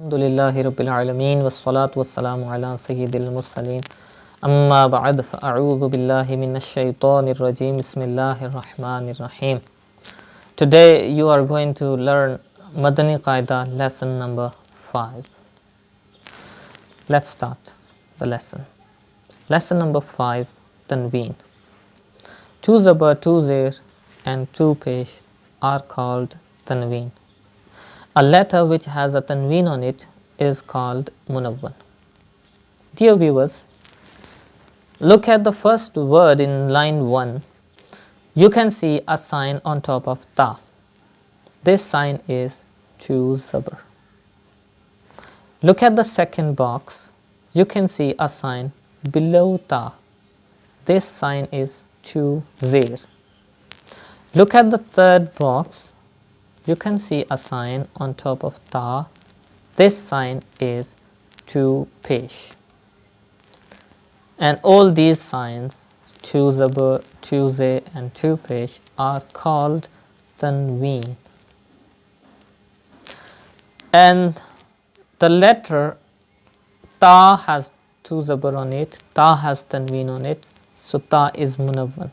Alhamdulillahi Rabbil Alameen wassalatu wassalamu ala Sayyidil Mursaleen amma ba'd fa'a'udhu billahi minash shaitanir rajim bismillahir rahmanir rahim. Today you are going to learn Madani Qaida lesson number 5. Let's start the lesson. Lesson number 5, Tanween. 2 zabar, 2 zir and 2 pesh are called Tanween. A letter which has a tanween on it is called munawwan. Dear viewers, look at the first word in line 1. You can see a sign on top of ta. This sign is 2 zabar. Look at the second box. You can see a sign below ta. This sign is 2 zir. Look at the third box. You can see a sign on top of ta. This sign is 2 pesh. And all these signs, 2 zabar, 2 zay and 2 pesh, are called tanween. And the letter ta has 2 zabar on it, ta has tanween on it, so ta is munawwan.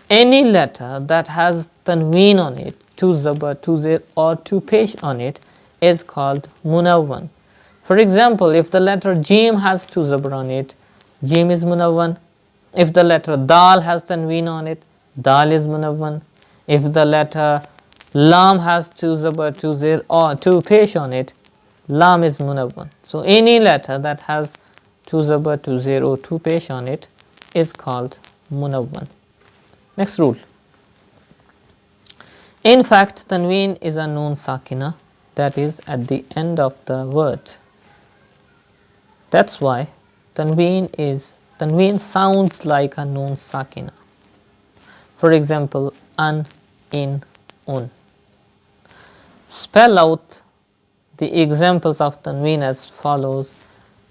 Any letter that has tanween on it, 2 zabar, 2 zir or 2 pesh on it, is called munawwan. For example, if the letter jim has 2 zabar on it, jim is munawwan. If the letter dal has tanween on it, dal is munawwan. If the letter lam has 2 zabar, 2 zir or 2 pesh on it, lam is munawwan. So any letter that has 2 zabar, 2 zir or 2 pesh on it is called munawwan. Next rule. In fact, tanween is a noon sakina, that is at the end of the word. That's why tanween sounds like a noon sakina. For example, an, in, un. Spell out the examples of tanween as follows: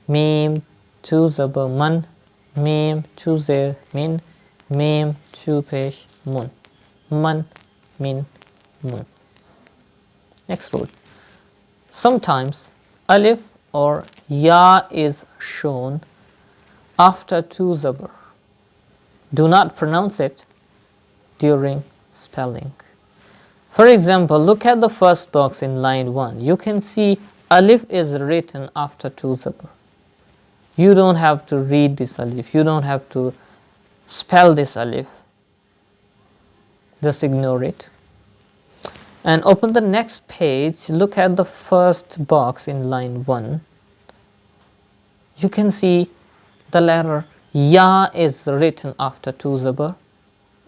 mim, 2 zabar, man, mim, 2 zir, min, mim, 2 pesh, mun, man, min, mun. Next rule. Sometimes alif or ya is shown after 2 zabar. Do not pronounce it during spelling. For example, look at the first box in line 1. You can see alif is written after 2 zabar. You don't have to read this alif. You don't have to spell this alif. Just ignore it. And open the next page. Look at the first box in line 1. You can see the letter ya is written after 2 zabar.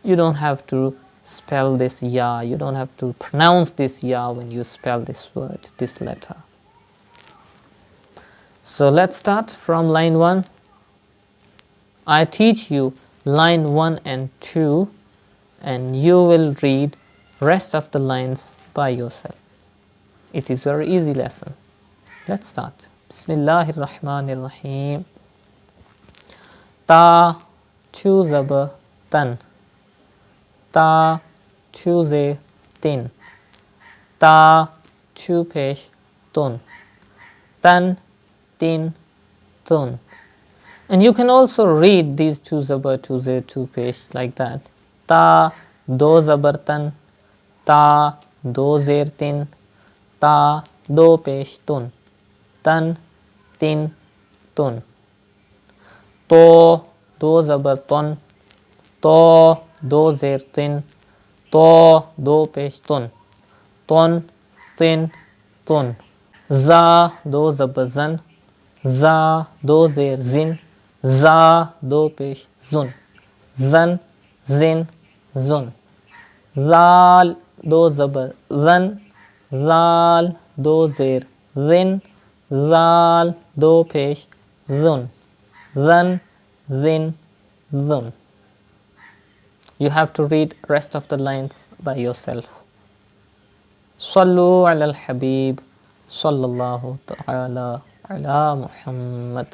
You don't have to spell this ya. You don't have to pronounce this ya when you spell this word, this letter. So let's start from line 1. I teach you line 1 and 2 and you will read rest of the lines by yourself. It is very easy lesson. Let's start. Bismillahir Rahmanir Rahim. Ta, 2 zabar, tan. Ta, 2 zay, tin. Ta, 2 pesh, tun. Tan, tin, tun. And you can also read these 2 zabar, 2 zay, 2 pesh like that. Ta, 2 zabar, tan. Ta, 2 zir, tin. Ta, 2 pesh, tun. Tan, tin, tun. To, 2 zabar, ton. To, 2 zir, tin. To, 2 pesh, tun. Ton, tin, tun. Za, 2 zabar, zan. Za, 2 zir, zin. Za, 2 pesh, zun. Zan, zin, zun. Lal, 2 zabar, zan. Lal, 2 zir, zin. Lal, 2 pesh, zun. Zan, zin, zun. You have to read rest of the lines by yourself. Sallu ala al-Habib, sallallahu ta'ala ala Muhammad.